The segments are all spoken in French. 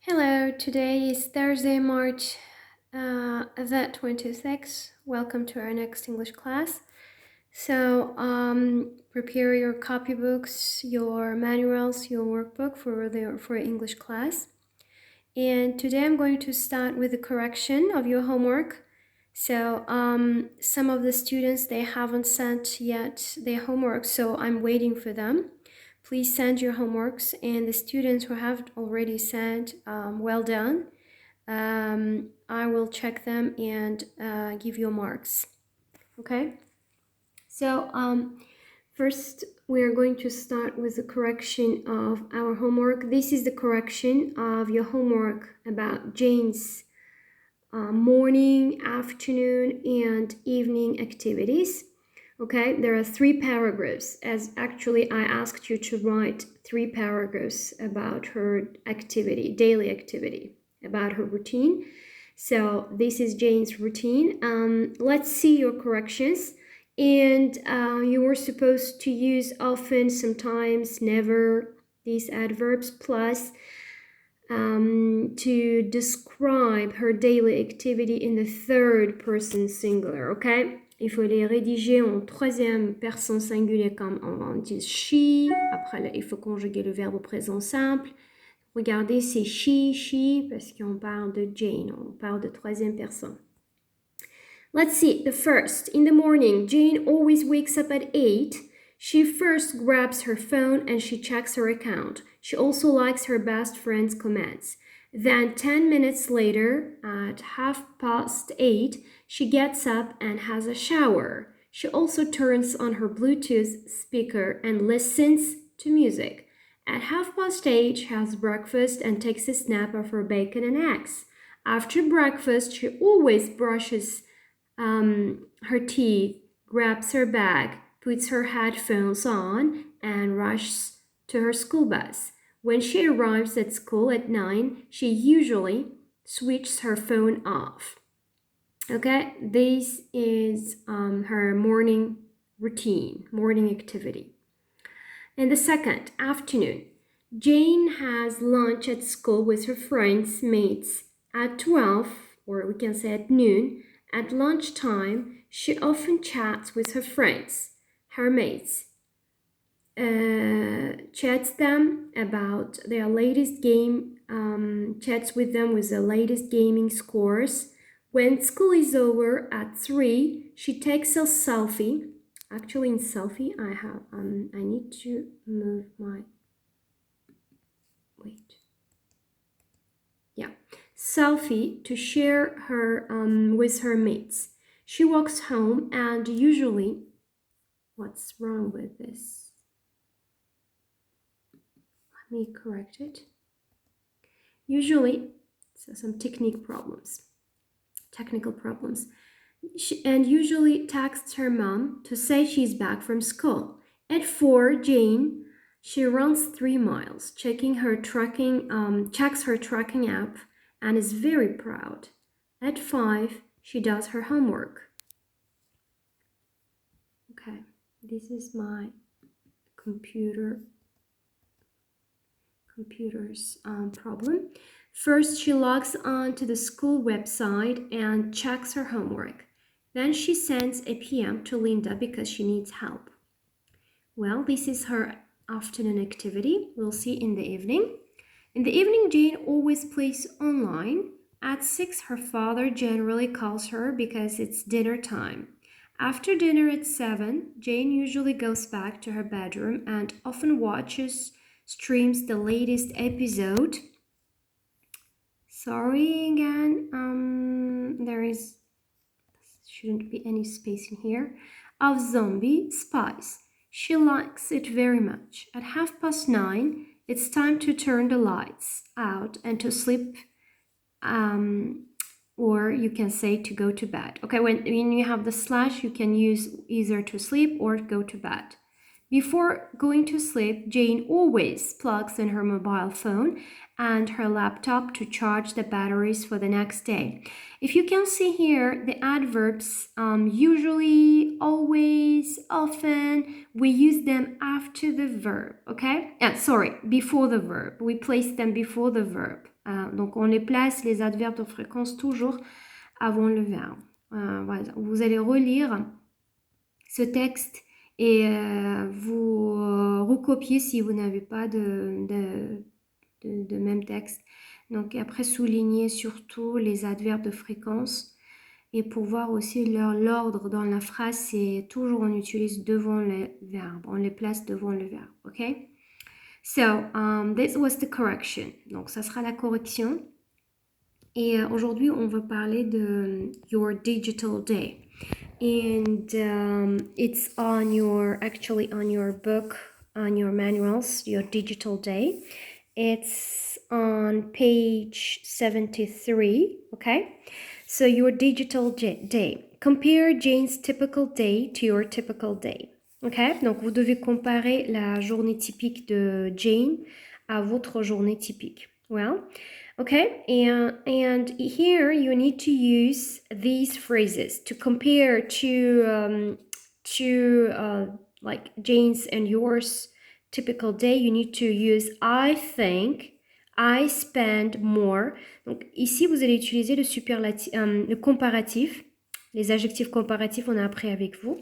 Hello, today is Thursday, March the 26th. Welcome to our next English class. So prepare your copybooks, your manuals, your workbook for English class. And today I'm going to start with the correction of your homework. So some of the students, they haven't sent yet their homework, so I'm waiting for them. Please send your homeworks, and the students who have already sent, well done. I will check them and give you marks. Okay? So first, we are going to start with the correction of our homework. This is the correction of your homework about Jane's morning, afternoon, and evening activities. Okay, there are 3 paragraphs, as actually I asked you to write 3 paragraphs about her activity, daily activity, about her routine. So this is Jane's routine. Let's see your corrections. And you were supposed to use often, sometimes, never, these adverbs, plus to describe her daily activity in the third person singular, okay? Il faut les rédiger en troisième personne singulier comme on dit she. Après, là, il faut conjuguer le verbe au présent simple. Regardez, c'est she, parce qu'on parle de Jane, on parle de troisième personne. Let's see, the first. In the morning, Jane always wakes up at 8. She first grabs her phone and she checks her account. She also likes her best friend's comments. Then 10 minutes later, at 8:30, she gets up and has a shower. She also turns on her Bluetooth speaker and listens to music. At 8:30, she has breakfast and takes a snap of her bacon and eggs. After breakfast, she always brushes her teeth, grabs her bag, puts her headphones on, and rushes to her school bus. When she arrives at school at 9, she usually switches her phone off. Okay, this is her morning routine, morning activity. And the second, afternoon. Jane has lunch at school with her friends, mates, at 12, or we can say at noon. At lunchtime, she often chats with her friends, her mates, chats them about their latest game, chats with them with the latest gaming scores. When school is over at 3, she takes a selfie. Actually, in selfie, I need to move my, wait. Yeah, selfie to share her with her mates. She walks home and usually, what's wrong with this? Let me correct it. Usually, so some technical problems. And usually texts her mom to say she's back from school. At 4, Jane, she runs 3 miles, checks her tracking app, and is very proud. At 5, she does her homework. Okay, this is my computer's problem. First, she logs on to the school website and checks her homework. Then she sends a PM to Linda because she needs help. Well, this is her afternoon activity. We'll see in the evening. In the evening, Jane always plays online. At 6, her father generally calls her because it's dinner time. After dinner at 7, Jane usually goes back to her bedroom and often streams the latest episode. Sorry again, shouldn't be any space in here, of Zombie Spies. She likes it very much. At 9:30, it's time to turn the lights out and to sleep, or you can say to go to bed. Okay, when you have the slash, you can use either to sleep or go to bed. Before going to sleep, Jane always plugs in her mobile phone and her laptop to charge the batteries for the next day. If you can see here, the adverbs usually, always, often, we use them after the verb, okay? Before the verb. We place them before the verb. Donc, on les place, les adverbes de fréquence, toujours avant le verbe. Voilà. Vous allez relire ce texte et vous recopiez si vous n'avez pas de même texte. Donc après, souligner surtout les adverbes de fréquence et pour voir aussi l'ordre dans la phrase, c'est toujours on utilise devant le verbe, on les place devant le verbe, ok? So, this was the correction. Donc ça sera la correction. Et aujourd'hui, on va parler de your digital day. And it's on your book, on your manuals, your digital day. It's on page 73, okay? So your digital day. Compare Jane's typical day to your typical day. Okay? Donc vous devez comparer la journée typique de Jane à votre journée typique. Well, okay, and here you need to use these phrases to compare to like Jane's and yours typical day. You need to use I think, I spend more. Donc ici vous allez utiliser le superlatif, le comparatif. Les adjectifs comparatifs, on a appris avec vous.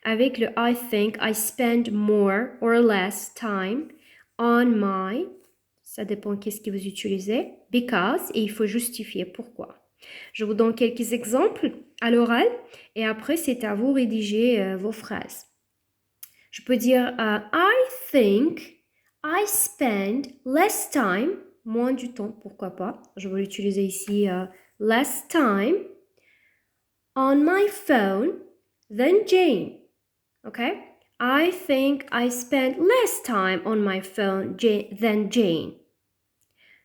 Avec le I think, I spend more or less time on my. Ça dépend qu'est-ce que vous utilisez. Because, et il faut justifier pourquoi. Je vous donne quelques exemples à l'oral et après, c'est à vous rédiger vos phrases. Je peux dire I think I spend less time, moins du temps, pourquoi pas. Je vais l'utiliser ici, less time on my phone than Jane. Okay? I think I spend less time on my phone than Jane.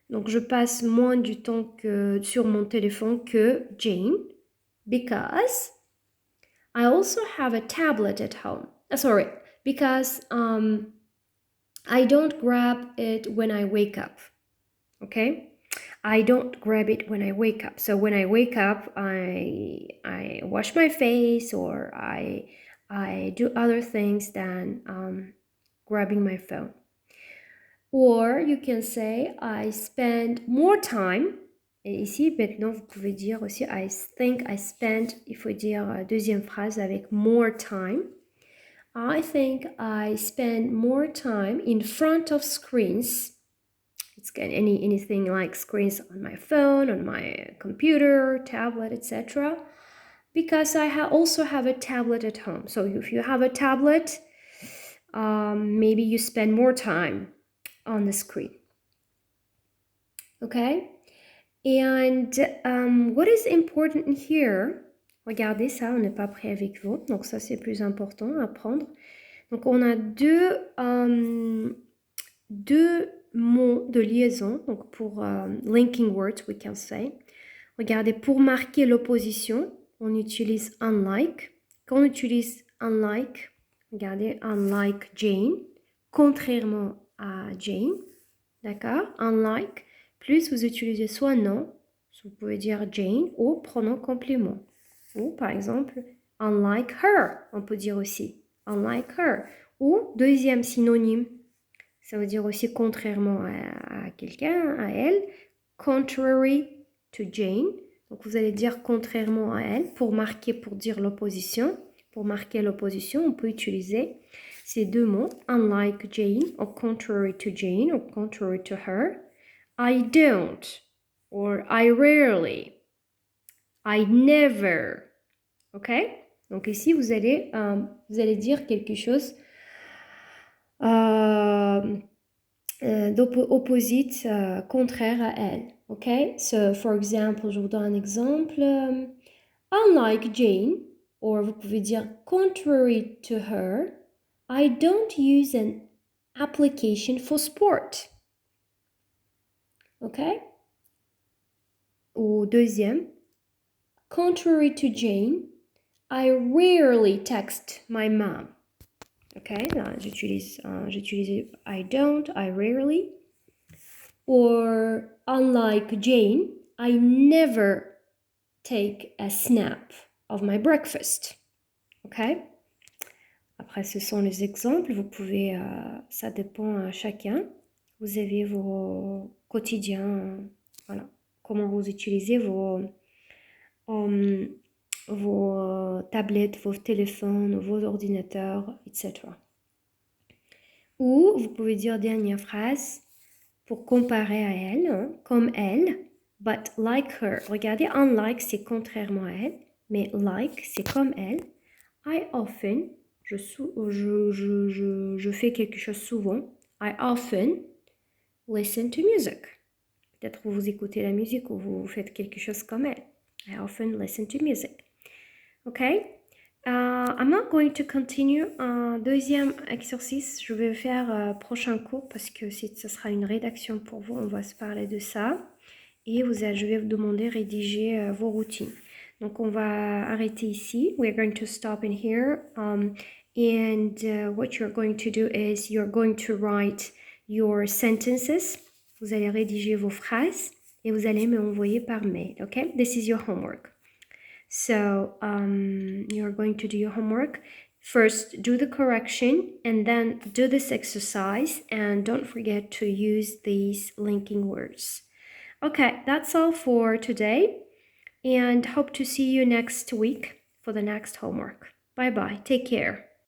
Donc, je passe moins du temps sur mon téléphone que Jane because I also have a tablet at home. Because I don't grab it when I wake up. Okay? I don't grab it when I wake up. So when I wake up, I wash my face or I do other things than grabbing my phone. Or you can say, I spend more time. Et ici, maintenant, vous pouvez dire aussi, I think I spend, il faut dire deuxième phrase avec more time. I think I spend more time in front of screens. It's anything like screens on my phone, on my computer, tablet, etc. Because I also have a tablet at home. So if you have a tablet, maybe you spend more time on the screen. Okay? And what is important here, regardez ça, on n'est pas prêt avec vous, donc ça c'est plus important à prendre. Donc on a deux mots de liaison, donc pour linking words, we can say. Regardez, pour marquer l'opposition, on utilise unlike. Quand on utilise unlike, regardez, unlike Jane, contrairement à Jane, d'accord? Unlike, plus vous utilisez soit non, vous pouvez dire Jane, ou pronom complément. Ou par exemple, unlike her, on peut dire aussi unlike her. Ou deuxième synonyme, ça veut dire aussi contrairement à quelqu'un, à elle, contrary to Jane. Donc vous allez dire contrairement à elle pour dire l'opposition. Pour marquer l'opposition, on peut utiliser ces deux mots, unlike Jane, or contrary to Jane, or contrary to her. I don't, or I rarely, I never. Ok? Donc ici, vous allez dire quelque chose d'opposite, contraire à elle. Ok? So, for example, je vous donne un exemple. Unlike Jane, or vous pouvez dire contrary to her, I don't use an application for sport. Ok? Ou deuxième, contrary to Jane, I rarely text my mom. Ok, là, j'utilise I don't, I rarely. Or unlike Jane, I never take a snap of my breakfast. Ok? Après, ce sont les exemples. Vous pouvez, ça dépend à chacun. Vous avez vos quotidiens, voilà, comment vous utilisez vos tablettes, vos téléphones, vos ordinateurs, etc. Ou vous pouvez dire dernière phrase pour comparer à elle, hein, comme elle, but like her. Regardez, unlike, c'est contrairement à elle, mais like, c'est comme elle. I often, je fais quelque chose souvent. I often listen to music. Peut-être vous écoutez la musique ou vous faites quelque chose comme elle. I often listen to music. Okay? I'm not going to continue. Deuxième exercice, je vais faire prochain cours parce que ce sera une rédaction pour vous. On va se parler de ça. Et je vais vous demander de rédiger vos routines. Donc, on va arrêter ici. We're going to stop in here. What you're going to do is you're going to write your sentences. Vous allez rédiger vos phrases et vous allez me envoyer par mail. Okay? This is your homework. So you're going to do your homework. First, do the correction and then do this exercise. And don't forget to use these linking words. Okay, that's all for today. And hope to see you next week for the next homework. Bye-bye. Take care.